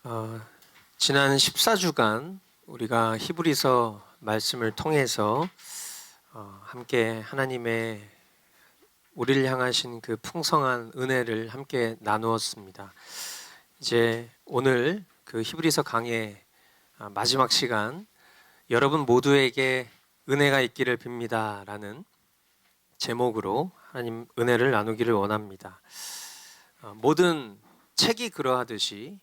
어, 지난 14주간 우리가 히브리서 말씀을 통해서 함께 하나님의 우리를 향하신 그 풍성한 은혜를 함께 나누었습니다. 이제 오늘 그 히브리서 강의 마지막 시간, 여러분 모두에게 은혜가 있기를 빕니다 라는 제목으로 하나님 은혜를 나누기를 원합니다. 모든 책이 그러하듯이,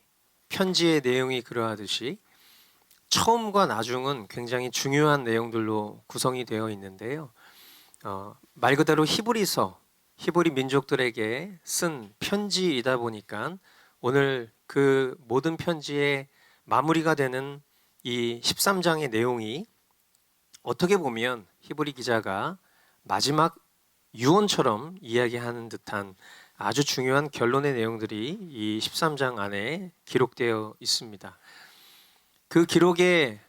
편지의 내용이 그러하듯이 처음과 나중은 굉장히 중요한 내용들로 구성이 되어 있는데요. 말 그대로 히브리서, 히브리 민족들에게 쓴 편지이다 보니까 오늘 그 모든 편지의 마무리가 되는 이 13장의 내용이 어떻게 보면 히브리 기자가 마지막 유언처럼 이야기하는 듯한 아주 중요한 결론의 내용들이 이 13장 안에 기록되어 있습니다. 그 기록의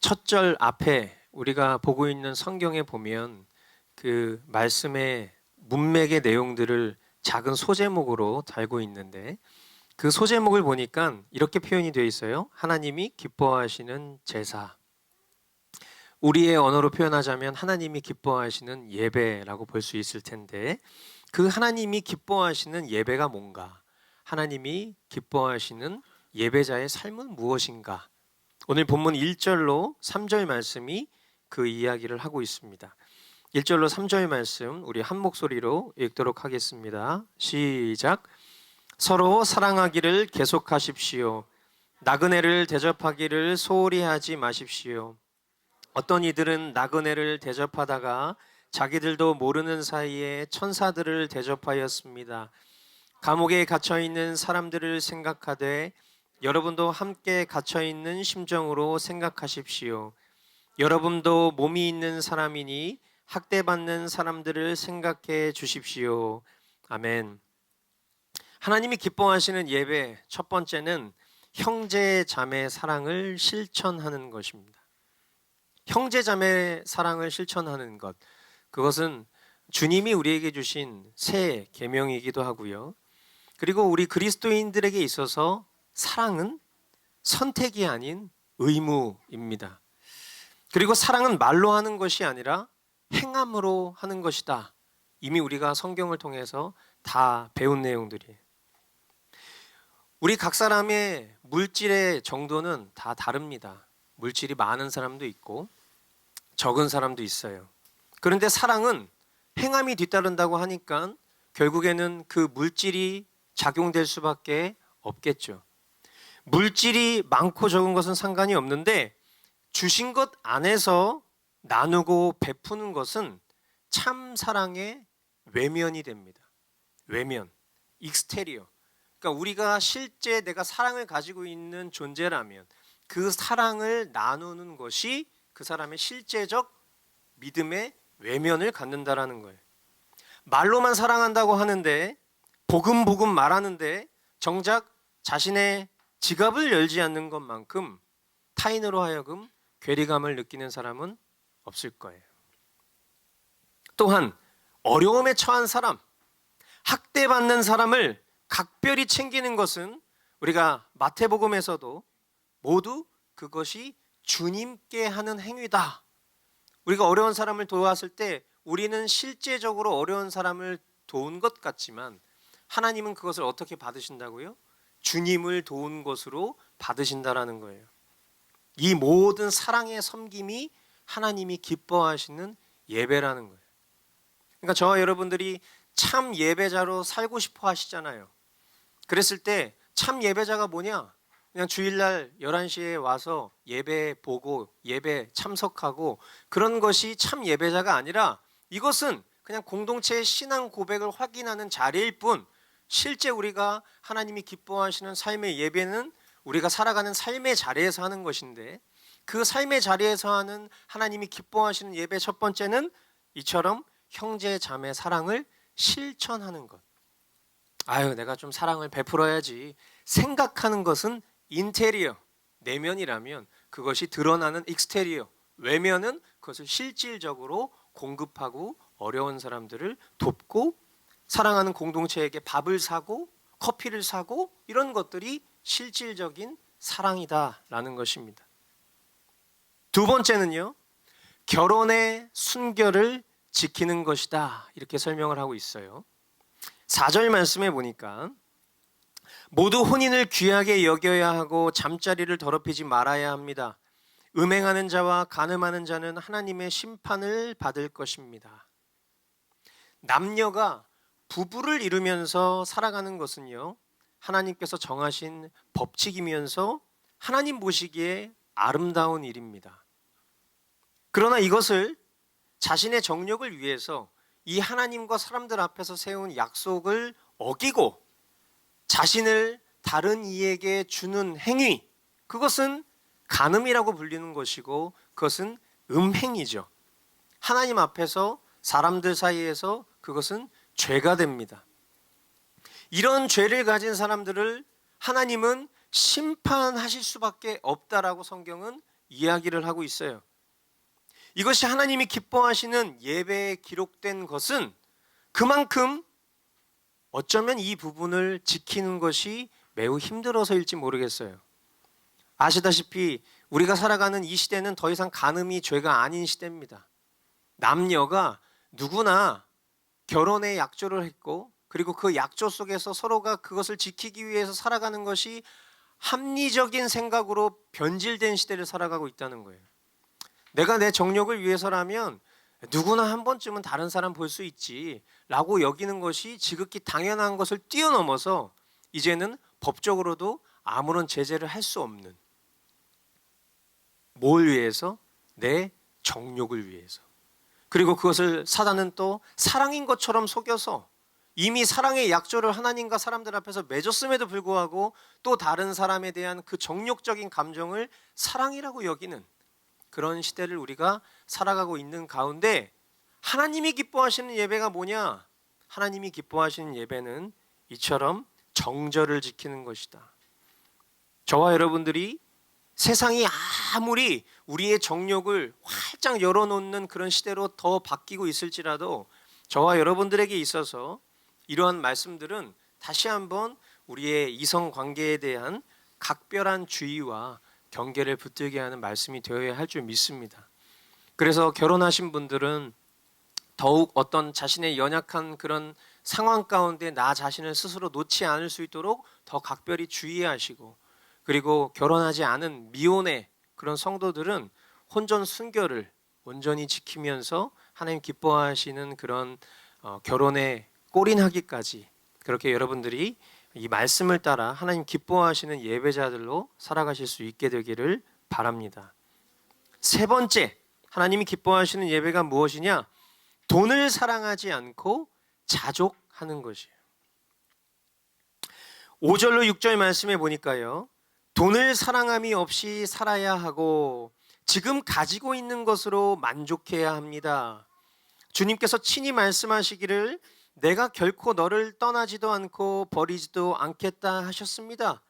첫 절 앞에 우리가 보고 있는 성경에 보면 그 말씀의 문맥의 내용들을 작은 소제목으로 달고 있는데, 그 소제목을 보니까 이렇게 표현이 되어 있어요. 하나님이 기뻐하시는 제사. 우리의 언어로 표현하자면 하나님이 기뻐하시는 예배라고 볼 수 있을 텐데, 그 하나님이 기뻐하시는 예배가 뭔가, 하나님이 기뻐하시는 예배자의 삶은 무엇인가, 오늘 본문 1절로 3절 말씀이 그 이야기를 하고 있습니다. 1절로 3절 말씀 우리 한 목소리로 읽도록 하겠습니다. 시작. 서로 사랑하기를 계속하십시오. 나그네를 대접하기를 소홀히 하지 마십시오. 어떤 이들은 나그네를 대접하다가 자기들도 모르는 사이에 천사들을 대접하였습니다. 감옥에 갇혀있는 사람들을 생각하되 여러분도 함께 갇혀있는 심정으로 생각하십시오. 여러분도 몸이 있는 사람이니 학대받는 사람들을 생각해 주십시오. 아멘. 하나님이 기뻐하시는 예배 첫 번째는 형제 자매 사랑을 실천하는 것입니다. 형제 자매 사랑을 실천하는 것, 그것은 주님이 우리에게 주신 새 계명이기도 하고요. 그리고 우리 그리스도인들에게 있어서 사랑은 선택이 아닌 의무입니다. 그리고 사랑은 말로 하는 것이 아니라 행함으로 하는 것이다. 이미 우리가 성경을 통해서 다 배운 내용들이에요. 우리 각 사람의 물질의 정도는 다 다릅니다. 물질이 많은 사람도 있고 적은 사람도 있어요. 그런데 사랑은 행함이 뒤따른다고 하니까 결국에는 그 물질이 작용될 수밖에 없겠죠. 물질이 많고 적은 것은 상관이 없는데 주신 것 안에서 나누고 베푸는 것은 참 사랑의 외면이 됩니다. 외면, 익스테리어. 그러니까 우리가 실제 내가 사랑을 가지고 있는 존재라면 그 사랑을 나누는 것이 그 사람의 실제적 믿음의 외면을 갖는다라는 거예요. 말로만 사랑한다고 하는데 보금보금 말하는데 정작 자신의 지갑을 열지 않는 것만큼 타인으로 하여금 괴리감을 느끼는 사람은 없을 거예요. 또한 어려움에 처한 사람, 학대받는 사람을 각별히 챙기는 것은 우리가 마태복음에서도 모두 그것이 주님께 하는 행위다. 우리가 어려운 사람을 도왔을 때 우리는 실제적으로 어려운 사람을 도운 것 같지만 하나님은 그것을 어떻게 받으신다고요? 주님을 도운 것으로 받으신다라는 거예요. 이 모든 사랑의 섬김이 하나님이 기뻐하시는 예배라는 거예요. 그러니까 저와 여러분들이 참 예배자로 살고 싶어 하시잖아요. 그랬을 때 참 예배자가 뭐냐? 그냥 주일날 11시에 와서 예배 보고 예배 참석하고 그런 것이 참 예배자가 아니라 이것은 그냥 공동체의 신앙 고백을 확인하는 자리일 뿐, 실제 우리가 하나님이 기뻐하시는 삶의 예배는 우리가 살아가는 삶의 자리에서 하는 것인데, 그 삶의 자리에서 하는 하나님이 기뻐하시는 예배 첫 번째는 이처럼 형제 자매 사랑을 실천하는 것. 아유, 내가 좀 사랑을 베풀어야지 생각하는 것은 인테리어, 내면이라면 그것이 드러나는 익스테리어, 외면은 그것을 실질적으로 공급하고 어려운 사람들을 돕고 사랑하는 공동체에게 밥을 사고 커피를 사고 이런 것들이 실질적인 사랑이다라는 것입니다. 두 번째는요, 결혼의 순결을 지키는 것이다, 이렇게 설명을 하고 있어요. 4절 말씀에 보니까 모두 혼인을 귀하게 여겨야 하고 잠자리를 더럽히지 말아야 합니다. 음행하는 자와 간음하는 자는 하나님의 심판을 받을 것입니다. 남녀가 부부를 이루면서 살아가는 것은요, 하나님께서 정하신 법칙이면서 하나님 보시기에 아름다운 일입니다. 그러나 이것을 자신의 정욕을 위해서 이 하나님과 사람들 앞에서 세운 약속을 어기고 자신을 다른 이에게 주는 행위, 그것은 간음이라고 불리는 것이고 그것은 음행이죠. 하나님 앞에서 사람들 사이에서 그것은 죄가 됩니다. 이런 죄를 가진 사람들을 하나님은 심판하실 수밖에 없다라고 성경은 이야기를 하고 있어요. 이것이 하나님이 기뻐하시는 예배에 기록된 것은 그만큼 어쩌면 이 부분을 지키는 것이 매우 힘들어서일지 모르겠어요. 아시다시피 우리가 살아가는 이 시대는 더 이상 간음이 죄가 아닌 시대입니다. 남녀가 누구나 결혼에 약조를 했고, 그리고 그 약조 속에서 서로가 그것을 지키기 위해서 살아가는 것이 합리적인 생각으로 변질된 시대를 살아가고 있다는 거예요. 내가 내 정욕을 위해서라면 누구나 한 번쯤은 다른 사람 볼 수 있지 라고 여기는 것이 지극히 당연한 것을 뛰어넘어서 이제는 법적으로도 아무런 제재를 할 수 없는, 뭘 위해서? 내 정욕을 위해서. 그리고 그것을 사단은 또 사랑인 것처럼 속여서 이미 사랑의 약조를 하나님과 사람들 앞에서 맺었음에도 불구하고 또 다른 사람에 대한 그 정욕적인 감정을 사랑이라고 여기는 그런 시대를 우리가 살아가고 있는 가운데, 하나님이 기뻐하시는 예배가 뭐냐? 하나님이 기뻐하시는 예배는 이처럼 정절을 지키는 것이다. 저와 여러분들이 세상이 아무리 우리의 정욕을 활짝 열어놓는 그런 시대로 더 바뀌고 있을지라도 저와 여러분들에게 있어서 이러한 말씀들은 다시 한번 우리의 이성관계에 대한 각별한 주의와 경계를 붙들게 하는 말씀이 되어야 할 줄 믿습니다. 그래서 결혼하신 분들은 더욱 어떤 자신의 연약한 그런 상황 가운데 나 자신을 스스로 놓지 않을 수 있도록 더 각별히 주의하시고, 그리고 결혼하지 않은 미혼의 그런 성도들은 혼전 순결을 온전히 지키면서 하나님 기뻐하시는 그런 결혼에 골인하기까지 그렇게 여러분들이 이 말씀을 따라 하나님 기뻐하시는 예배자들로 살아가실 수 있게 되기를 바랍니다. 세 번째, 하나님이 기뻐하시는 예배가 무엇이냐? 돈을 사랑하지 않고 자족하는 것이에요. 5절로 6절 말씀에 보니까요, 돈을 사랑함이 없이 살아야 하고 지금 가지고 있는 것으로 만족해야 합니다. 주님께서 친히 말씀하시기를 내가 결코 너를 떠나지도 않고 버리지도 않겠다 하셨습니다.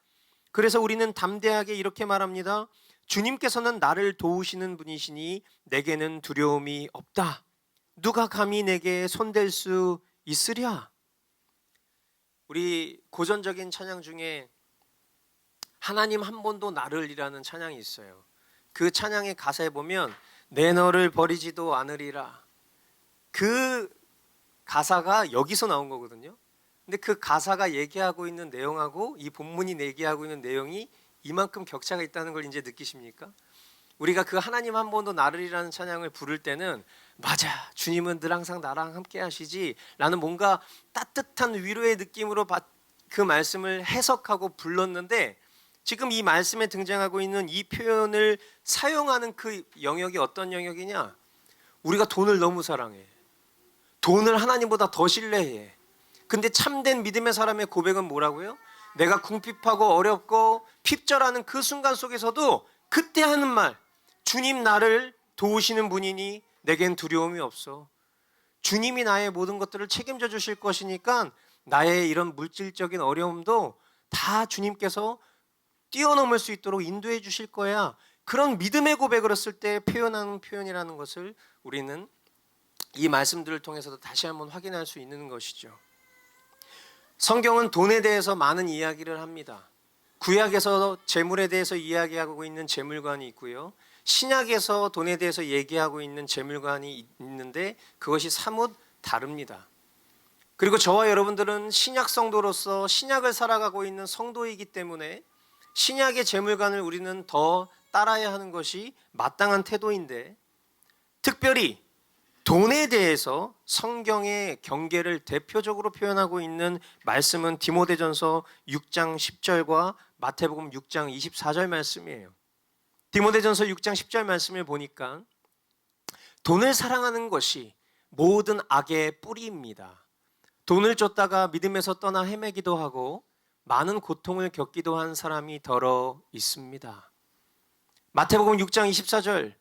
그래서 우리는 담대하게 이렇게 말합니다. 주님께서는 나를 도우시는 분이시니 내게는 두려움이 없다. 누가 감히 내게 손댈 수 있으랴? 우리 고전적인 찬양 중에 하나님 한 번도 나를이라는 찬양이 있어요. 그 찬양의 가사에 보면 내 너를 버리지도 않으리라, 그 가사가 여기서 나온 거거든요. 근데 그 가사가 얘기하고 있는 내용하고 이 본문이 얘기하고 있는 내용이 이만큼 격차가 있다는 걸 이제 느끼십니까? 우리가 그 하나님 한 번도 나를이라는 찬양을 부를 때는 맞아, 주님은 늘 항상 나랑 함께 하시지 라는 뭔가 따뜻한 위로의 느낌으로 그 말씀을 해석하고 불렀는데, 지금 이 말씀에 등장하고 있는 이 표현을 사용하는 그 영역이 어떤 영역이냐? 우리가 돈을 너무 사랑해. 돈을 하나님보다 더 신뢰해. 근데 참된 믿음의 사람의 고백은 뭐라고요? 내가 궁핍하고 어렵고 핍절하는 그 순간 속에서도 그때 하는 말, 주님 나를 도우시는 분이니 내겐 두려움이 없어. 주님이 나의 모든 것들을 책임져 주실 것이니까 나의 이런 물질적인 어려움도 다 주님께서 뛰어넘을 수 있도록 인도해 주실 거야. 그런 믿음의 고백을 했을 때 표현하는 표현이라는 것을 우리는 이 말씀들을 통해서도 다시 한번 확인할 수 있는 것이죠. 성경은 돈에 대해서 많은 이야기를 합니다. 구약에서 재물에 대해서 이야기하고 있는 재물관이 있고요. 신약에서 돈에 대해서 얘기하고 있는 재물관이 있는데 그것이 사뭇 다릅니다. 그리고 저와 여러분들은 신약 성도로서 신약을 살아가고 있는 성도이기 때문에 신약의 재물관을 우리는 더 따라야 하는 것이 마땅한 태도인데, 특별히 돈에 대해서 성경의 경계를 대표적으로 표현하고 있는 말씀은 디모데전서 6장 10절과 마태복음 6장 24절 말씀이에요. 디모데전서 6장 10절 말씀을 보니까 돈을 사랑하는 것이 모든 악의 뿌리입니다. 돈을 쫓다가 믿음에서 떠나 헤매기도 하고 많은 고통을 겪기도 한 사람이 더러 있습니다. 마태복음 6장 24절,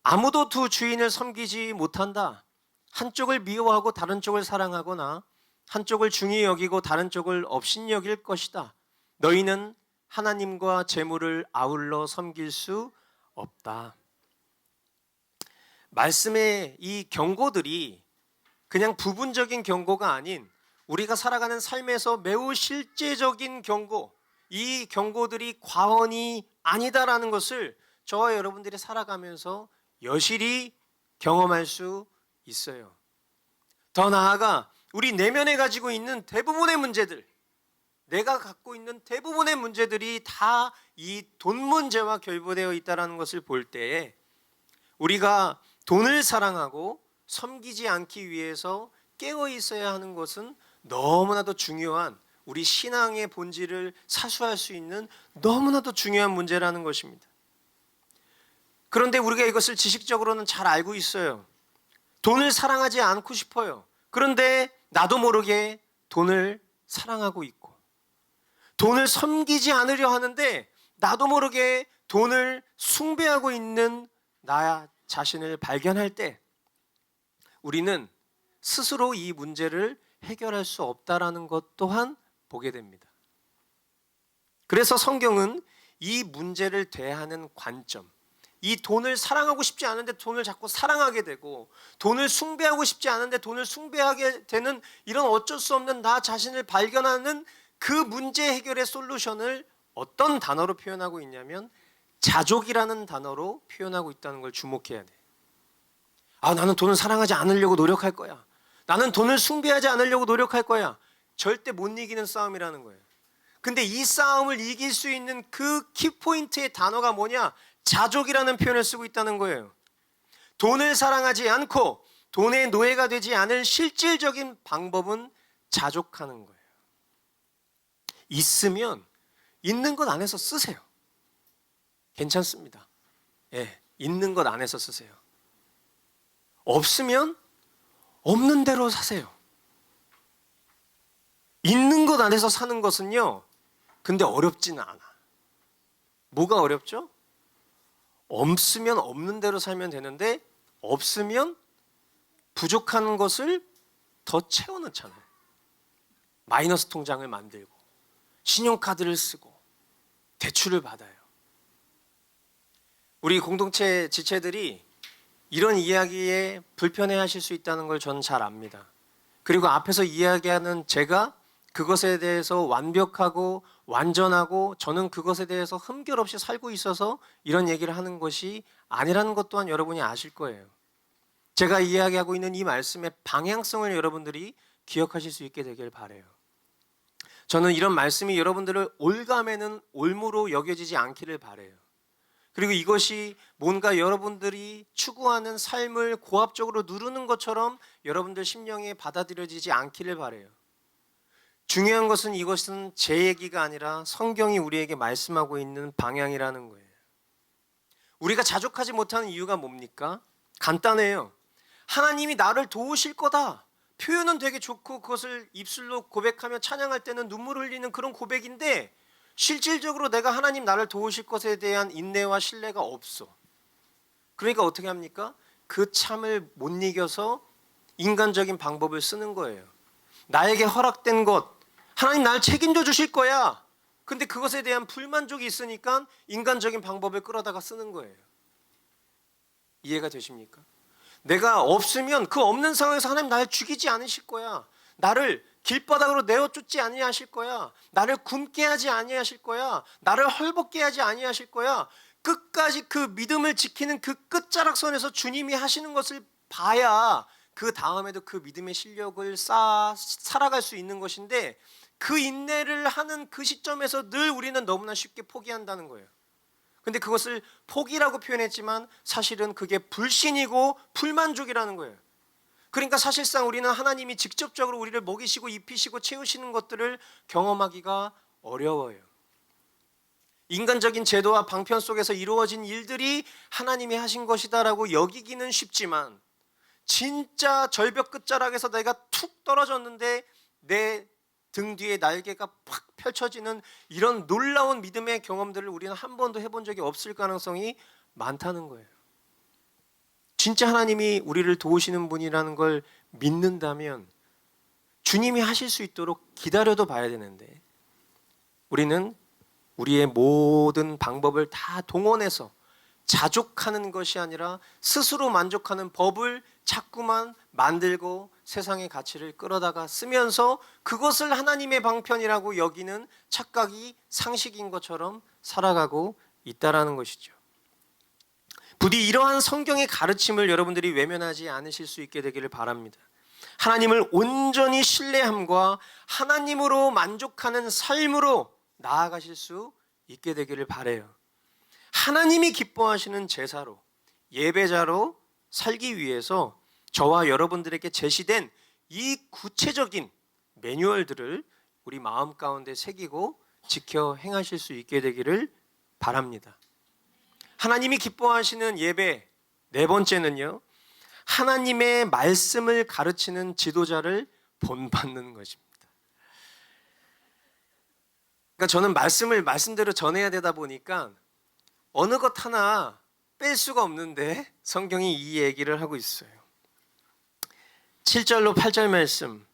아무도 두 주인을 섬기지 못한다. 한쪽을 미워하고 다른 쪽을 사랑하거나 한쪽을 중히 여기고 다른 쪽을 업신 여길 것이다. 너희는 하나님과 재물을 아울러 섬길 수 없다. 말씀의 이 경고들이 그냥 부분적인 경고가 아닌 우리가 살아가는 삶에서 매우 실제적인 경고, 이 경고들이 과언이 아니다라는 것을 저와 여러분들이 살아가면서 여실히 경험할 수 있어요. 더 나아가 우리 내면에 가지고 있는 대부분의 문제들, 내가 갖고 있는 대부분의 문제들이 다 이 돈 문제와 결부되어 있다는 것을 볼 때에 우리가 돈을 사랑하고 섬기지 않기 위해서 깨어 있어야 하는 것은 너무나도 중요한, 우리 신앙의 본질을 사수할 수 있는 너무나도 중요한 문제라는 것입니다. 그런데 우리가 이것을 지식적으로는 잘 알고 있어요. 돈을 사랑하지 않고 싶어요. 그런데 나도 모르게 돈을 사랑하고 있고, 돈을 섬기지 않으려 하는데 나도 모르게 돈을 숭배하고 있는 나 자신을 발견할 때 우리는 스스로 이 문제를 해결할 수 없다라는 것 또한 보게 됩니다. 그래서 성경은 이 문제를 대하는 관점, 이 돈을 사랑하고 싶지 않은데 돈을 자꾸 사랑하게 되고, 돈을 숭배하고 싶지 않은데 돈을 숭배하게 되는 이런 어쩔 수 없는 나 자신을 발견하는 그 문제 해결의 솔루션을 어떤 단어로 표현하고 있냐면 자족이라는 단어로 표현하고 있다는 걸 주목해야 돼. 나는 돈을 사랑하지 않으려고 노력할 거야. 나는 돈을 숭배하지 않으려고 노력할 거야. 절대 못 이기는 싸움이라는 거예요. 근데 이 싸움을 이길 수 있는 그 키포인트의 단어가 뭐냐? 자족이라는 표현을 쓰고 있다는 거예요. 돈을 사랑하지 않고 돈의 노예가 되지 않을 실질적인 방법은 자족하는 거예요. 있으면 있는 것 안에서 쓰세요. 괜찮습니다. 있는 것 안에서 쓰세요. 없으면 없는 대로 사세요. 있는 것 안에서 사는 것은요, 근데 어렵지는 않아. 뭐가 어렵죠? 없으면 없는 대로 살면 되는데 없으면 부족한 것을 더 채워넣잖아요. 마이너스 통장을 만들고 신용카드를 쓰고 대출을 받아요. 우리 공동체 지체들이 이런 이야기에 불편해하실 수 있다는 걸 저는 잘 압니다. 그리고 앞에서 이야기하는 제가 그것에 대해서 완벽하고 완전하고 저는 그것에 대해서 흠결 없이 살고 있어서 이런 얘기를 하는 것이 아니라는 것 또한 여러분이 아실 거예요. 제가 이야기하고 있는 이 말씀의 방향성을 여러분들이 기억하실 수 있게 되길 바라요. 저는 이런 말씀이 여러분들을 올가매는 올무로 여겨지지 않기를 바라요. 그리고 이것이 뭔가 여러분들이 추구하는 삶을 고압적으로 누르는 것처럼 여러분들 심령에 받아들여지지 않기를 바라요. 중요한 것은 이것은 제 얘기가 아니라 성경이 우리에게 말씀하고 있는 방향이라는 거예요. 우리가 자족하지 못하는 이유가 뭡니까? 간단해요. 하나님이 나를 도우실 거다. 표현은 되게 좋고 그것을 입술로 고백하며 찬양할 때는 눈물 흘리는 그런 고백인데 실질적으로 내가 하나님 나를 도우실 것에 대한 인내와 신뢰가 없어. 그러니까 어떻게 합니까? 그 참을 못 이겨서 인간적인 방법을 쓰는 거예요. 나에게 허락된 것, 하나님 나를 책임져 주실 거야. 근데 그것에 대한 불만족이 있으니까 인간적인 방법을 끌어다가 쓰는 거예요. 이해가 되십니까? 내가 없으면 그 없는 상황에서 하나님 나를 죽이지 않으실 거야. 나를 길바닥으로 내어 쫓지 아니하실 거야. 나를 굶게 하지 아니하실 거야. 나를 헐벗게 하지 아니하실 거야. 끝까지 그 믿음을 지키는 그 끝자락선에서 주님이 하시는 것을 봐야 그 다음에도 그 믿음의 실력을 살아갈 수 있는 것인데, 그 인내를 하는 그 시점에서 늘 우리는 너무나 쉽게 포기한다는 거예요. 근데 그것을 포기라고 표현했지만 사실은 그게 불신이고 불만족이라는 거예요. 그러니까 사실상 우리는 하나님이 직접적으로 우리를 먹이시고 입히시고 채우시는 것들을 경험하기가 어려워요. 인간적인 제도와 방편 속에서 이루어진 일들이 하나님이 하신 것이다라고 여기기는 쉽지만, 진짜 절벽 끝자락에서 내가 툭 떨어졌는데 내 등 뒤에 날개가 팍 펼쳐지는 이런 놀라운 믿음의 경험들을 우리는 한 번도 해본 적이 없을 가능성이 많다는 거예요. 진짜 하나님이 우리를 도우시는 분이라는 걸 믿는다면 주님이 하실 수 있도록 기다려도 봐야 되는데, 우리는 우리의 모든 방법을 다 동원해서 자족하는 것이 아니라 스스로 만족하는 법을 자꾸만 만들고 세상의 가치를 끌어다가 쓰면서 그것을 하나님의 방편이라고 여기는 착각이 상식인 것처럼 살아가고 있다라는 것이죠. 부디 이러한 성경의 가르침을 여러분들이 외면하지 않으실 수 있게 되기를 바랍니다. 하나님을 온전히 신뢰함과 하나님으로 만족하는 삶으로 나아가실 수 있게 되기를 바라요. 하나님이 기뻐하시는 제사로, 예배자로 살기 위해서 저와 여러분들에게 제시된 이 구체적인 매뉴얼들을 우리 마음 가운데 새기고 지켜 행하실 수 있게 되기를 바랍니다. 하나님이 기뻐하시는 예배, 네 번째는요, 하나님의 말씀을 가르치는 지도자를 본받는 것입니다. 그러니까 저는 말씀을 말씀대로 전해야 되다 보니까 어느 것 하나 뺄 수가 없는데 성경이 이 얘기를 하고 있어요. 7절로 8절 말씀,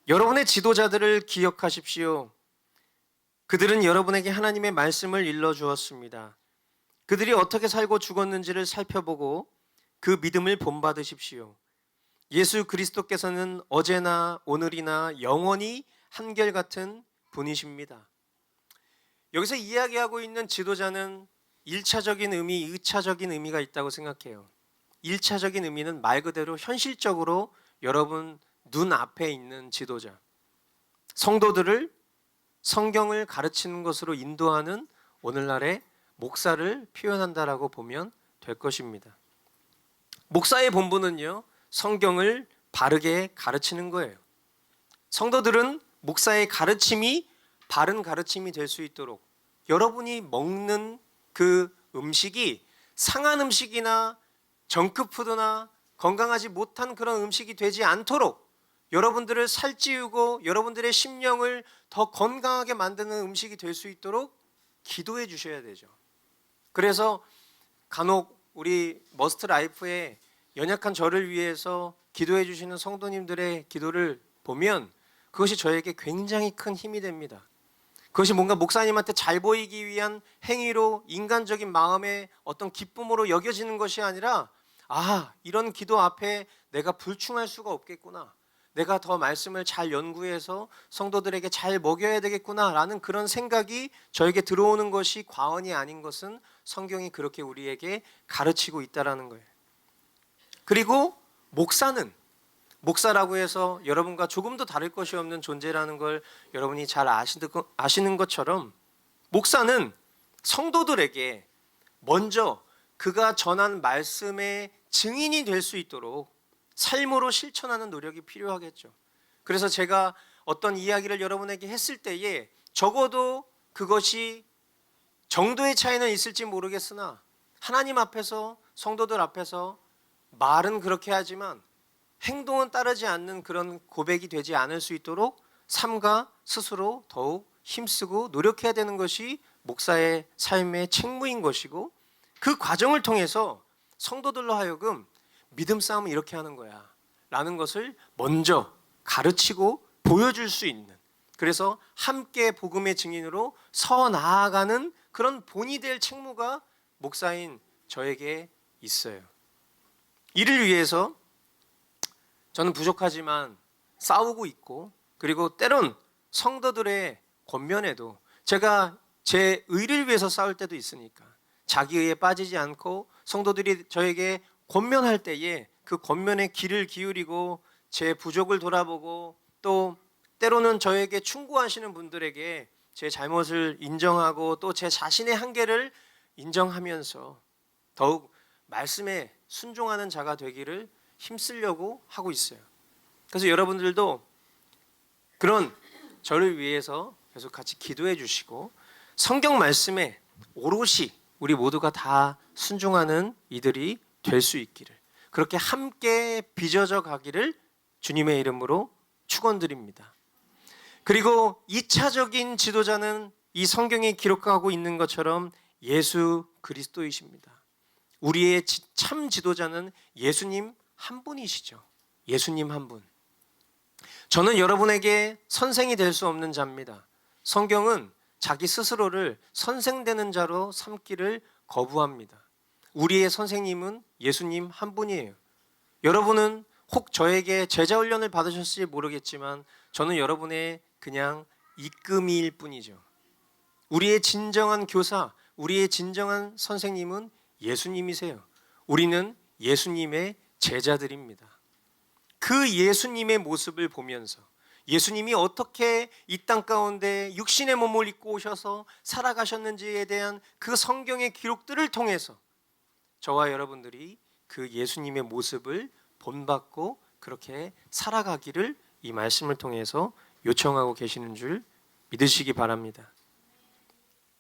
여러분의 지도자들을 기억하십시오. 그들은 여러분에게 하나님의 말씀을 일러주었습니다. 그들이 어떻게 살고 죽었는지를 살펴보고 그 믿음을 본받으십시오. 예수 그리스도께서는 어제나 오늘이나 영원히 한결같은 분이십니다. 여기서 이야기하고 있는 지도자는 1차적인 의미, 2차적인 의미가 있다고 생각해요. 1차적인 의미는 말 그대로 현실적으로 여러분 눈앞에 있는 지도자, 성도들을 성경을 가르치는 것으로 인도하는 오늘날의 목사를 표현한다라고 보면 될 것입니다. 목사의 본분은요, 성경을 바르게 가르치는 거예요. 성도들은 목사의 가르침이 바른 가르침이 될 수 있도록 여러분이 먹는 그 음식이 상한 음식이나 정크푸드나 건강하지 못한 그런 음식이 되지 않도록 여러분들을 살찌우고 여러분들의 심령을 더 건강하게 만드는 음식이 될 수 있도록 기도해 주셔야 되죠. 그래서 간혹 우리 머스트 라이프에 연약한 저를 위해서 기도해 주시는 성도님들의 기도를 보면 그것이 저에게 굉장히 큰 힘이 됩니다. 그것이 뭔가 목사님한테 잘 보이기 위한 행위로 인간적인 마음의 어떤 기쁨으로 여겨지는 것이 아니라, 이런 기도 앞에 내가 불충할 수가 없겠구나, 내가 더 말씀을 잘 연구해서 성도들에게 잘 먹여야 되겠구나라는 그런 생각이 저에게 들어오는 것이 과언이 아닌 것은 성경이 그렇게 우리에게 가르치고 있다라는 거예요. 그리고 목사라고 해서 여러분과 조금도 다를 것이 없는 존재라는 걸 여러분이 잘 아시는 것처럼, 목사는 성도들에게 먼저 그가 전한 말씀의 증인이 될 수 있도록 삶으로 실천하는 노력이 필요하겠죠. 그래서 제가 어떤 이야기를 여러분에게 했을 때에 적어도 그것이 정도의 차이는 있을지 모르겠으나 하나님 앞에서, 성도들 앞에서 말은 그렇게 하지만 행동은 따르지 않는 그런 고백이 되지 않을 수 있도록 삶과 스스로 더욱 힘쓰고 노력해야 되는 것이 목사의 삶의 책무인 것이고, 그 과정을 통해서 성도들로 하여금 믿음 싸움은 이렇게 하는 거야 라는 것을 먼저 가르치고 보여줄 수 있는, 그래서 함께 복음의 증인으로 서 나아가는 그런 본이 될 책무가 목사인 저에게 있어요. 이를 위해서 저는 부족하지만 싸우고 있고 그리고 때론 성도들의 권면에도 제가 제 의를 위해서 싸울 때도 있으니까 자기 의에 빠지지 않고 성도들이 저에게 권면할 때에 그 권면에 귀를 기울이고 제 부족을 돌아보고 또 때로는 저에게 충고하시는 분들에게 제 잘못을 인정하고 또 제 자신의 한계를 인정하면서 더욱 말씀에 순종하는 자가 되기를 힘쓰려고 하고 있어요. 그래서 여러분들도 그런 저를 위해서 계속 같이 기도해 주시고 성경 말씀에 오롯이 우리 모두가 다 순종하는 이들이 될 수 있기를, 그렇게 함께 빚어져 가기를 주님의 이름으로 축원드립니다. 그리고 2차적인 지도자는 이 성경에 기록하고 있는 것처럼 예수 그리스도이십니다. 우리의 참 지도자는 예수님 한 분이시죠. 예수님 한 분. 저는 여러분에게 선생이 될 수 없는 자입니다. 성경은 자기 스스로를 선생되는 자로 삼기를 거부합니다. 우리의 선생님은 예수님 한 분이에요. 여러분은 혹 저에게 제자 훈련을 받으셨을지 모르겠지만 저는 여러분의 그냥 이끄미일 뿐이죠. 우리의 진정한 교사, 우리의 진정한 선생님은 예수님이세요. 우리는 예수님의 제자들입니다. 그 예수님의 모습을 보면서 예수님이 어떻게 이 땅 가운데 육신의 몸을 입고 오셔서 살아가셨는지에 대한 그 성경의 기록들을 통해서 저와 여러분들이 그 예수님의 모습을 본받고 그렇게 살아가기를 이 말씀을 통해서 요청하고 계시는 줄 믿으시기 바랍니다.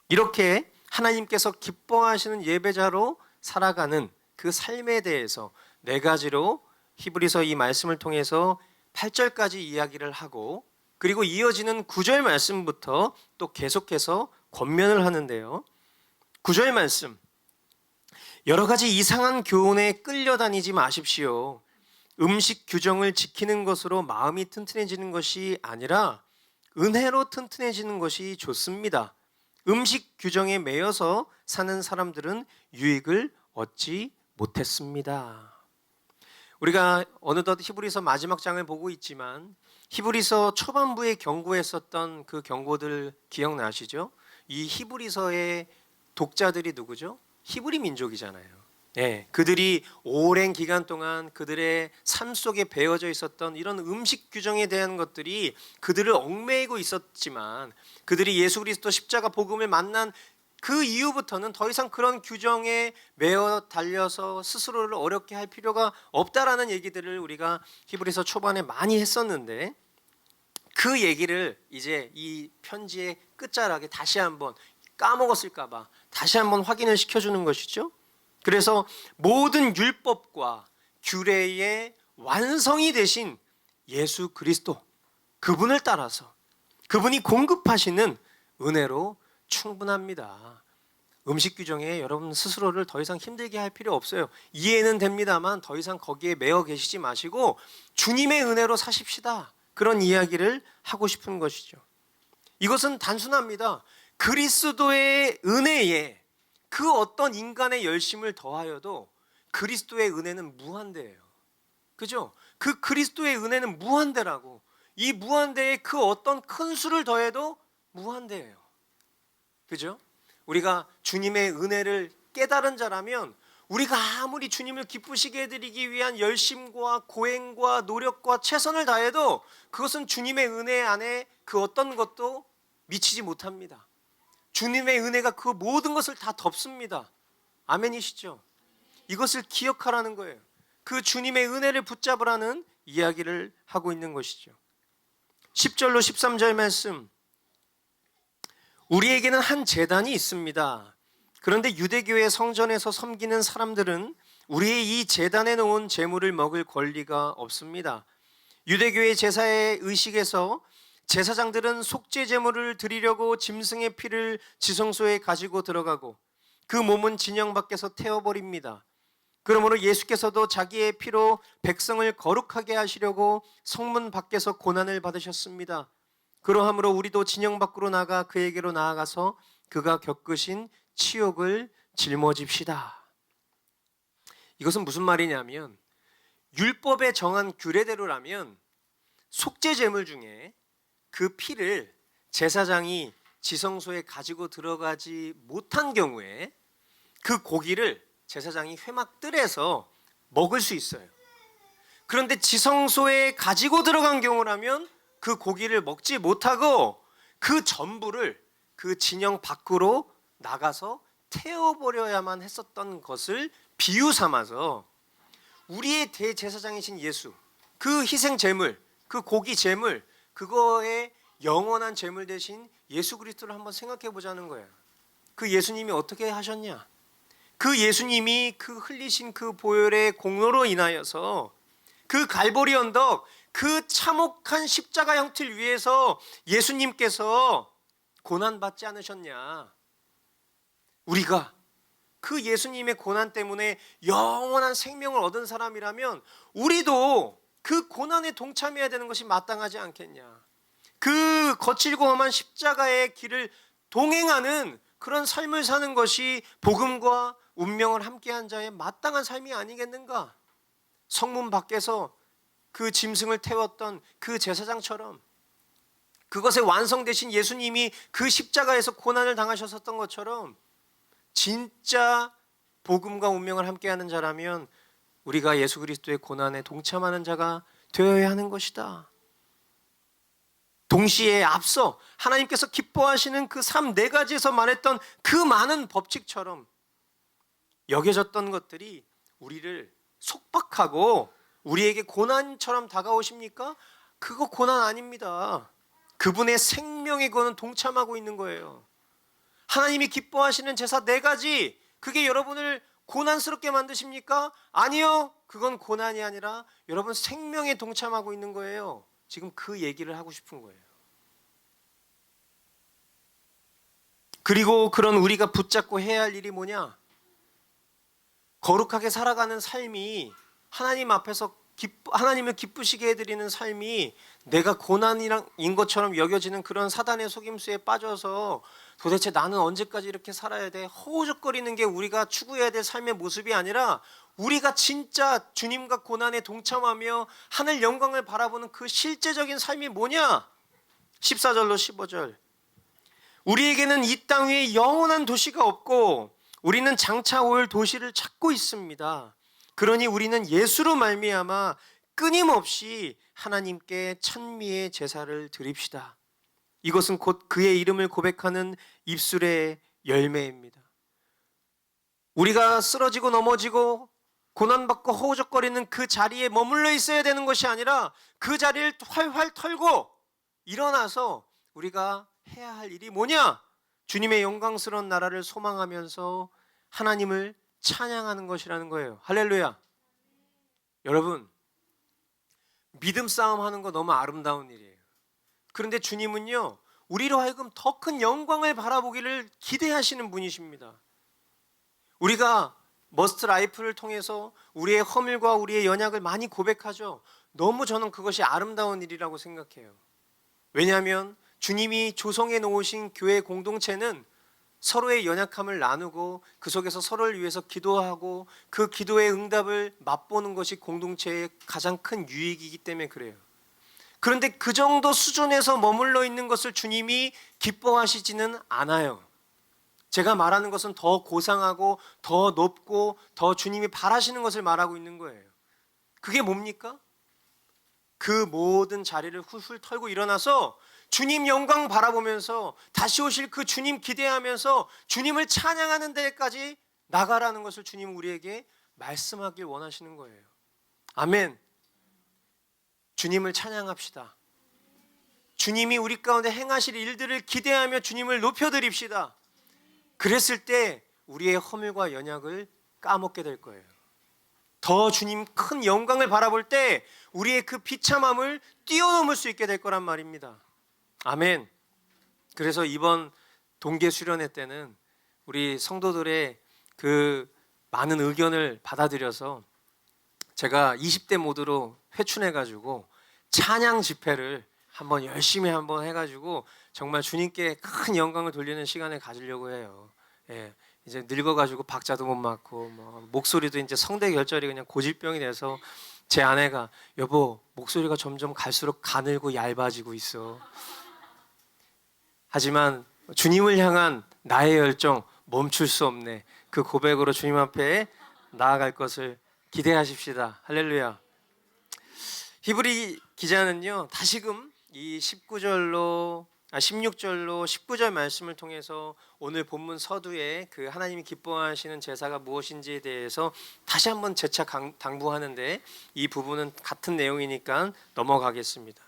이렇게 하나님께서 기뻐하시는 예배자로 살아가는 그 삶에 대해서 네 가지로 히브리서 이 말씀을 통해서 8절까지 이야기를 하고 그리고 이어지는 9절 말씀부터 또 계속해서 권면을 하는데요. 9절 말씀, 여러 가지 이상한 교훈에 끌려다니지 마십시오. 음식 규정을 지키는 것으로 마음이 튼튼해지는 것이 아니라 은혜로 튼튼해지는 것이 좋습니다. 음식 규정에 매여서 사는 사람들은 유익을 얻지 못했습니다. 우리가 어느덧 히브리서 마지막 장을 보고 있지만 히브리서 초반부에 경고했었던 그 경고들 기억나시죠? 이 히브리서의 독자들이 누구죠? 히브리 민족이잖아요. 네, 그들이 오랜 기간 동안 그들의 삶 속에 배어져 있었던 이런 음식 규정에 대한 것들이 그들을 얽매이고 있었지만 그들이 예수 그리스도 십자가 복음을 만난 그 이후부터는 더 이상 그런 규정에 매어 달려서 스스로를 어렵게 할 필요가 없다라는 얘기들을 우리가 히브리서 초반에 많이 했었는데 그 얘기를 이제 이 편지의 끝자락에 다시 한번 까먹었을까 봐 다시 한번 확인을 시켜주는 것이죠. 그래서 모든 율법과 규례의 완성이 되신 예수 그리스도, 그분을 따라서 그분이 공급하시는 은혜로 충분합니다. 음식 규정에 여러분 스스로를 더 이상 힘들게 할 필요 없어요. 이해는 됩니다만 더 이상 거기에 매어 계시지 마시고 주님의 은혜로 사십시다. 그런 이야기를 하고 싶은 것이죠. 이것은 단순합니다. 그리스도의 은혜에 그 어떤 인간의 열심을 더하여도 그리스도의 은혜는 무한대예요. 그죠? 그 그리스도의 은혜는 무한대라고. 이 무한대에 그 어떤 큰 수를 더해도 무한대예요. 그죠? 우리가 주님의 은혜를 깨달은 자라면 우리가 아무리 주님을 기쁘시게 해드리기 위한 열심과 고행과 노력과 최선을 다해도 그것은 주님의 은혜 안에 그 어떤 것도 미치지 못합니다. 주님의 은혜가 그 모든 것을 다 덮습니다. 아멘이시죠? 이것을 기억하라는 거예요. 그 주님의 은혜를 붙잡으라는 이야기를 하고 있는 것이죠. 10절로 13절 말씀, 우리에게는 한 제단이 있습니다. 그런데 유대교의 성전에서 섬기는 사람들은 우리의 이 제단에 놓은 제물을 먹을 권리가 없습니다. 유대교의 제사의 의식에서 제사장들은 속죄 제물을 드리려고 짐승의 피를 지성소에 가지고 들어가고 그 몸은 진영 밖에서 태워버립니다. 그러므로 예수께서도 자기의 피로 백성을 거룩하게 하시려고 성문 밖에서 고난을 받으셨습니다. 그러함으로 우리도 진영 밖으로 나가 그에게로 나아가서 그가 겪으신 치욕을 짊어집시다. 이것은 무슨 말이냐면 율법에 정한 규례대로라면 속죄 제물 중에 그 피를 제사장이 지성소에 가지고 들어가지 못한 경우에 그 고기를 제사장이 회막뜰에서 먹을 수 있어요. 그런데 지성소에 가지고 들어간 경우라면 그 고기를 먹지 못하고 그 전부를 그 진영 밖으로 나가서 태워버려야만 했었던 것을 비유 삼아서 우리의 대제사장이신 예수, 그 희생 제물, 그 고기 제물, 그거의 영원한 제물 대신 예수 그리스도를 한번 생각해 보자는 거예요. 그 예수님이 어떻게 하셨냐? 그 예수님이 그 흘리신 그 보혈의 공로로 인하여서 그 갈보리 언덕, 그 참혹한 십자가 형틀 위에서 예수님께서 고난받지 않으셨냐? 우리가 그 예수님의 고난 때문에 영원한 생명을 얻은 사람이라면 우리도 그 고난에 동참해야 되는 것이 마땅하지 않겠냐? 그 거칠고 험한 십자가의 길을 동행하는 그런 삶을 사는 것이 복음과 운명을 함께한 자의 마땅한 삶이 아니겠는가? 성문 밖에서 그 짐승을 태웠던 그 제사장처럼 그것의 완성되신 예수님이 그 십자가에서 고난을 당하셨었던 것처럼 진짜 복음과 운명을 함께하는 자라면 우리가 예수 그리스도의 고난에 동참하는 자가 되어야 하는 것이다. 동시에 앞서 하나님께서 기뻐하시는 그 삶 네 가지에서 말했던 그 많은 법칙처럼 여겨졌던 것들이 우리를 속박하고 우리에게 고난처럼 다가오십니까? 그거 고난 아닙니다. 그분의 생명에 그거는 동참하고 있는 거예요. 하나님이 기뻐하시는 제사 네 가지, 그게 여러분을 고난스럽게 만드십니까? 아니요. 그건 고난이 아니라 여러분 생명에 동참하고 있는 거예요. 지금 그 얘기를 하고 싶은 거예요. 그리고 그런 우리가 붙잡고 해야 할 일이 뭐냐? 거룩하게 살아가는 삶이 하나님 앞에서 하나님을 기쁘시게 해드리는 삶이 내가 고난인 것처럼 여겨지는 그런 사단의 속임수에 빠져서 도대체 나는 언제까지 이렇게 살아야 돼? 허우적거리는 게 우리가 추구해야 될 삶의 모습이 아니라 우리가 진짜 주님과 고난에 동참하며 하늘 영광을 바라보는 그 실제적인 삶이 뭐냐? 14절로 15절. 우리에게는 이 땅 위에 영원한 도시가 없고 우리는 장차 올 도시를 찾고 있습니다. 그러니 우리는 예수로 말미암아 끊임없이 하나님께 찬미의 제사를 드립시다. 이것은 곧 그의 이름을 고백하는 입술의 열매입니다. 우리가 쓰러지고 넘어지고 고난받고 허우적거리는 그 자리에 머물러 있어야 되는 것이 아니라 그 자리를 활활 털고 일어나서 우리가 해야 할 일이 뭐냐? 주님의 영광스러운 나라를 소망하면서 하나님을 찬양하는 것이라는 거예요. 할렐루야. 여러분, 믿음 싸움 하는 거 너무 아름다운 일이에요. 그런데 주님은요, 우리로 하여금 더 큰 영광을 바라보기를 기대하시는 분이십니다. 우리가 머스트 라이프를 통해서 우리의 허물과 우리의 연약을 많이 고백하죠. 너무 저는 그것이 아름다운 일이라고 생각해요. 왜냐하면 주님이 조성해 놓으신 교회 공동체는 서로의 연약함을 나누고 그 속에서 서로를 위해서 기도하고 그 기도의 응답을 맛보는 것이 공동체의 가장 큰 유익이기 때문에 그래요. 그런데 그 정도 수준에서 머물러 있는 것을 주님이 기뻐하시지는 않아요. 제가 말하는 것은 더 고상하고 더 높고 더 주님이 바라시는 것을 말하고 있는 거예요. 그게 뭡니까? 그 모든 자리를 훌훌 털고 일어나서 주님 영광 바라보면서 다시 오실 그 주님 기대하면서 주님을 찬양하는 데까지 나가라는 것을 주님 우리에게 말씀하길 원하시는 거예요. 아멘. 주님을 찬양합시다. 주님이 우리 가운데 행하실 일들을 기대하며 주님을 높여드립시다. 그랬을 때 우리의 허물과 연약을 까먹게 될 거예요. 더 주님 큰 영광을 바라볼 때 우리의 그 비참함을 뛰어넘을 수 있게 될 거란 말입니다. 아멘. 그래서 이번 동계 수련회 때는 우리 성도들의 그 많은 의견을 받아들여서 제가 20대 모드로 회춘해가지고 찬양 집회를 한번 열심히 한번 해가지고 정말 주님께 큰 영광을 돌리는 시간을 가지려고 해요. 예, 이제 늙어가지고 박자도 못 맞고 목소리도 이제 성대 결절이 그냥 고질병이 돼서 제 아내가 여보 목소리가 점점 갈수록 가늘고 얇아지고 있어. 하지만 주님을 향한 나의 열정 멈출 수 없네. 그 고백으로 주님 앞에 나아갈 것을 기대하십시다. 할렐루야. 히브리 기자는요, 다시금 이 16절로 19절 말씀을 통해서 오늘 본문 서두에 그 하나님이 기뻐하시는 제사가 무엇인지에 대해서 다시 한번 재차 당부하는데, 이 부분은 같은 내용이니까 넘어가겠습니다.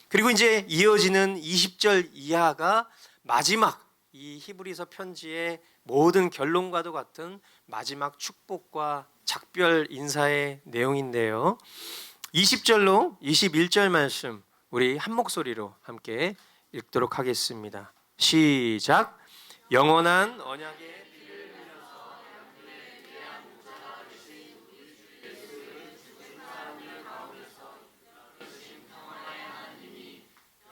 그리고 이제 이어지는 20절 이하가 마지막 이 히브리서 편지의 모든 결론과도 같은 마지막 축복과 작별 인사의 내용인데요. 20절로 21절 말씀 우리 한 목소리로 함께 읽도록 하겠습니다. 시작. 영원한 언약의 피를 흘려서 양분에 대한 목자가 되신 우리 주 예수를 죽은 사람들 가운데서 이끄신 평화의 하나님이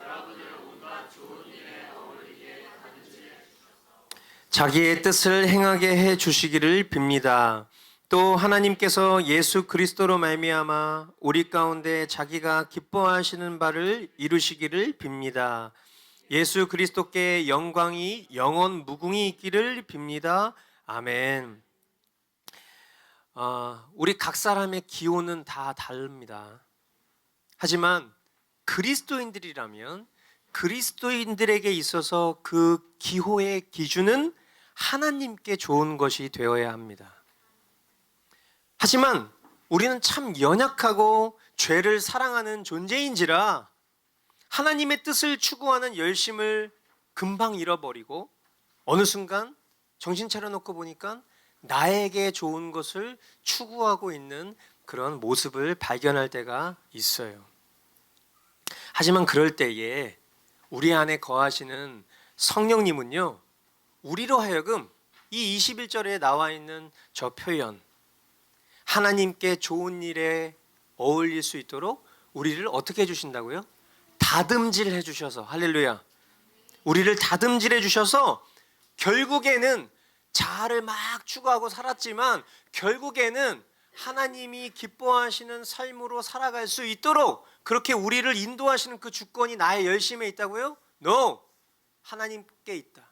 여러분을 온갖 좋은 일에 어울리게 하든지 해주셔서 자기의 뜻을 행하게 해 주시기를 빕니다. 또 하나님께서 예수 그리스도로 말미암아 우리 가운데 자기가 기뻐하시는 바를 이루시기를 빕니다. 예수 그리스도께 영광이 영원 무궁히 있기를 빕니다. 아멘. 우리 각 사람의 기호는 다 다릅니다. 하지만 그리스도인들이라면 그리스도인들에게 있어서 그 기호의 기준은 하나님께 좋은 것이 되어야 합니다. 하지만 우리는 참 연약하고 죄를 사랑하는 존재인지라 하나님의 뜻을 추구하는 열심을 금방 잃어버리고 어느 순간 정신 차려놓고 보니까 나에게 좋은 것을 추구하고 있는 그런 모습을 발견할 때가 있어요. 하지만 그럴 때에 우리 안에 거하시는 성령님은요, 우리로 하여금 이 21절에 나와 있는 저 표현, 하나님께 좋은 일에 어울릴 수 있도록 우리를 어떻게 해주신다고요? 다듬질 해주셔서, 할렐루야, 우리를 다듬질 해주셔서 결국에는 자아를 막 추구하고 살았지만 결국에는 하나님이 기뻐하시는 삶으로 살아갈 수 있도록 그렇게 우리를 인도하시는 그 주권이 나의 열심에 있다고요? No! 하나님께 있다.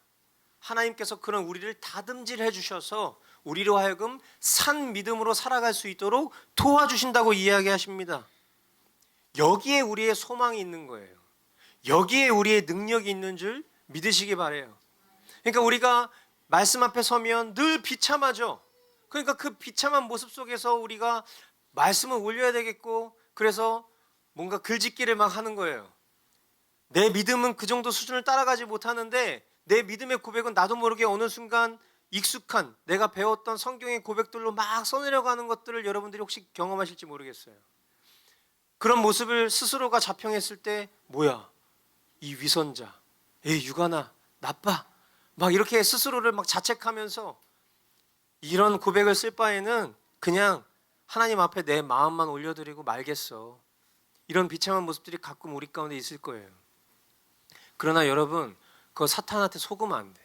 하나님께서 그런 우리를 다듬질 해주셔서 우리로 하여금 산 믿음으로 살아갈 수 있도록 도와주신다고 이야기하십니다. 여기에 우리의 소망이 있는 거예요. 여기에 우리의 능력이 있는 줄 믿으시기 바라요. 그러니까 우리가 말씀 앞에 서면 늘 비참하죠. 그러니까 그 비참한 모습 속에서 우리가 말씀을 올려야 되겠고, 그래서 뭔가 글짓기를 막 하는 거예요. 내 믿음은 그 정도 수준을 따라가지 못하는데 내 믿음의 고백은 나도 모르게 어느 순간 익숙한 내가 배웠던 성경의 고백들로 막 써내려가는 것들을 여러분들이 혹시 경험하실지 모르겠어요. 그런 모습을 스스로가 자평했을 때, 뭐야, 이 위선자, 에이 유관아, 나빠, 막 이렇게 스스로를 막 자책하면서 이런 고백을 쓸 바에는 그냥 하나님 앞에 내 마음만 올려드리고 말겠어. 이런 비참한 모습들이 가끔 우리 가운데 있을 거예요. 그러나 여러분, 그거 사탄한테 속으면 안 돼.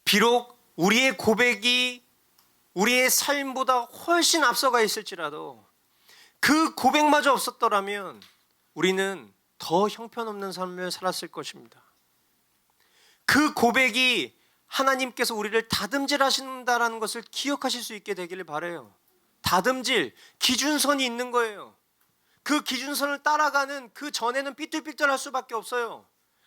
비록 우리의 고백이 우리의 삶보다 훨씬 앞서가 있을지라도 그 고백마저 없었더라면 우리는 더 형편없는 삶을 살았을 것입니다. 그 고백이 하나님께서 우리를 다듬질하신다라는 것을 기억하실 수 있게 되기를 바라요. 다듬질, 기준선이 있는 거예요. 그 기준선을 따라가는 그 전에는 삐뚤삐뚤할 수밖에 없어요.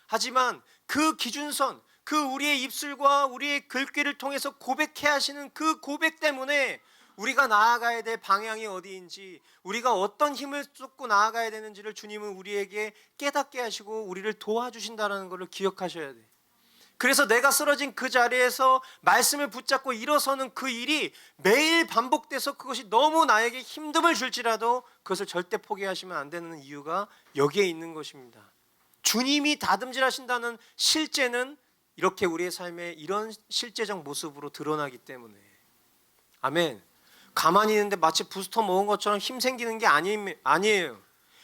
하지만 그 기준선, 그 우리의 입술과 우리의 글귀를 통해서 고백해 하시는 그 고백 때문에 우리가 나아가야 될 방향이 어디인지, 우리가 어떤 힘을 쏟고 나아가야 되는지를 주님은 우리에게 깨닫게 하시고 우리를 도와주신다는 것을 기억하셔야 돼. 그래서 내가 쓰러진 그 자리에서 말씀을 붙잡고 일어서는 그 일이 매일 반복돼서 그것이 너무 나에게 힘듦을 줄지라도 그것을 절대 포기하시면 안 되는 이유가 여기에 있는 것입니다. 주님이 다듬질하신다는 실제는 이렇게 우리의 삶에 이런 실제적 모습으로 드러나기 때문에. 아멘. 가만히 있는데 마치 부스터 먹은 것처럼 힘 생기는 게 아니에요.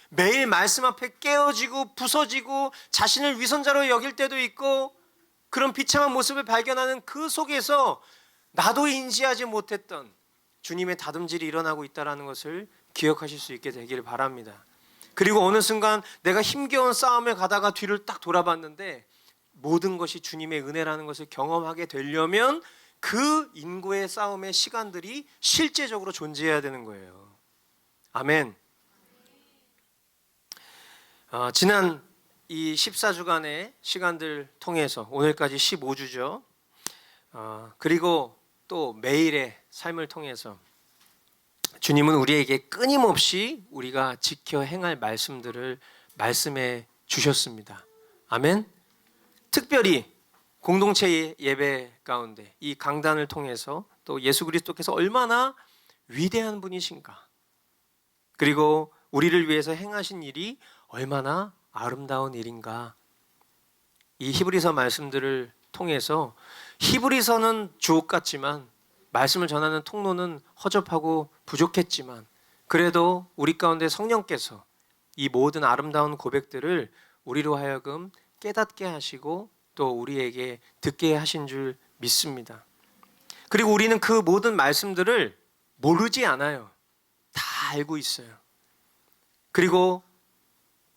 매일 말씀 앞에 깨어지고 부서지고 자신을 위선자로 여길 때도 있고, 그런 비참한 모습을 발견하는 그 속에서 나도 인지하지 못했던 주님의 다듬질이 일어나고 있다는 것을 기억하실 수 있게 되기를 바랍니다. 그리고 어느 순간 내가 힘겨운 싸움을 가다가 뒤를 딱 돌아봤는데 모든 것이 주님의 은혜라는 것을 경험하게 되려면 그 인고의 싸움의 시간들이 실제적으로 존재해야 되는 거예요. 아멘. 지난 이 14주간의 시간들 통해서 오늘까지 15주죠. 그리고 또 매일의 삶을 통해서 주님은 우리에게 끊임없이 우리가 지켜 행할 말씀들을 말씀해 주셨습니다. 아멘. 특별히 공동체 예배 가운데 이 강단을 통해서 또 예수 그리스도께서 얼마나 위대한 분이신가, 그리고 우리를 위해서 행하신 일이 얼마나 아름다운 일인가, 이 히브리서 말씀들을 통해서, 히브리서는 주옥 같지만 말씀을 전하는 통로는 허접하고 부족했지만 그래도 우리 가운데 성령께서 이 모든 아름다운 고백들을 우리로 하여금 깨닫게 하시고 또 우리에게 듣게 하신 줄 믿습니다. 그리고 우리는 그 모든 말씀들을 모르지 않아요. 다 알고 있어요. 그리고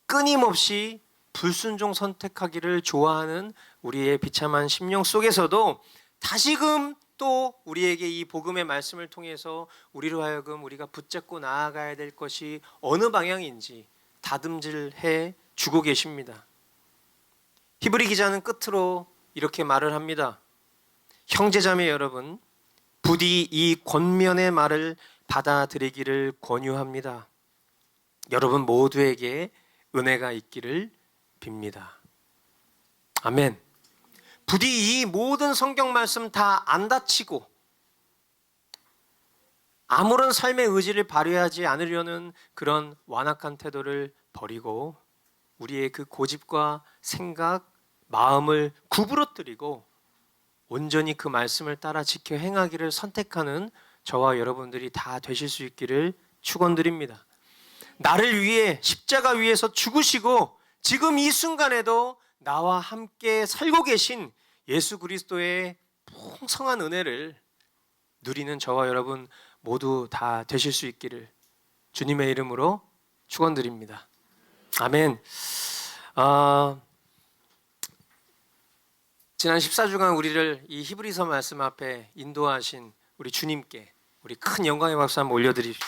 끊임없이 불순종 선택하기를 좋아하는 우리의 비참한 심령 속에서도 다시금 또 우리에게 이 복음의 말씀을 통해서 우리로 하여금 우리가 붙잡고 나아가야 될 것이 어느 방향인지 다듬질해 주고 계십니다. 히브리 기자는 끝으로 이렇게 말을 합니다. 형제자매 여러분, 부디 이 권면의 말을 받아들이기를 권유합니다. 여러분 모두에게 은혜가 있기를 빕니다. 아멘. 부디 이 모든 성경 말씀 다 안 다치고 아무런 삶의 의지를 발휘하지 않으려는 그런 완악한 태도를 버리고 우리의 그 고집과 생각, 마음을 구부러뜨리고 온전히 그 말씀을 따라 지켜 행하기를 선택하는 저와 여러분들이 다 되실 수 있기를 축원드립니다. 나를 위해 십자가 위에서 죽으시고 지금 이 순간에도 나와 함께 살고 계신 예수 그리스도의 풍성한 은혜를 누리는 저와 여러분 모두 다 되실 수 있기를 주님의 이름으로 축원드립니다. 아멘. 지난 14주간 우리를 이 히브리서 말씀 앞에 인도하신 우리 주님께 우리 큰 영광의 박수 한번 올려드립시다.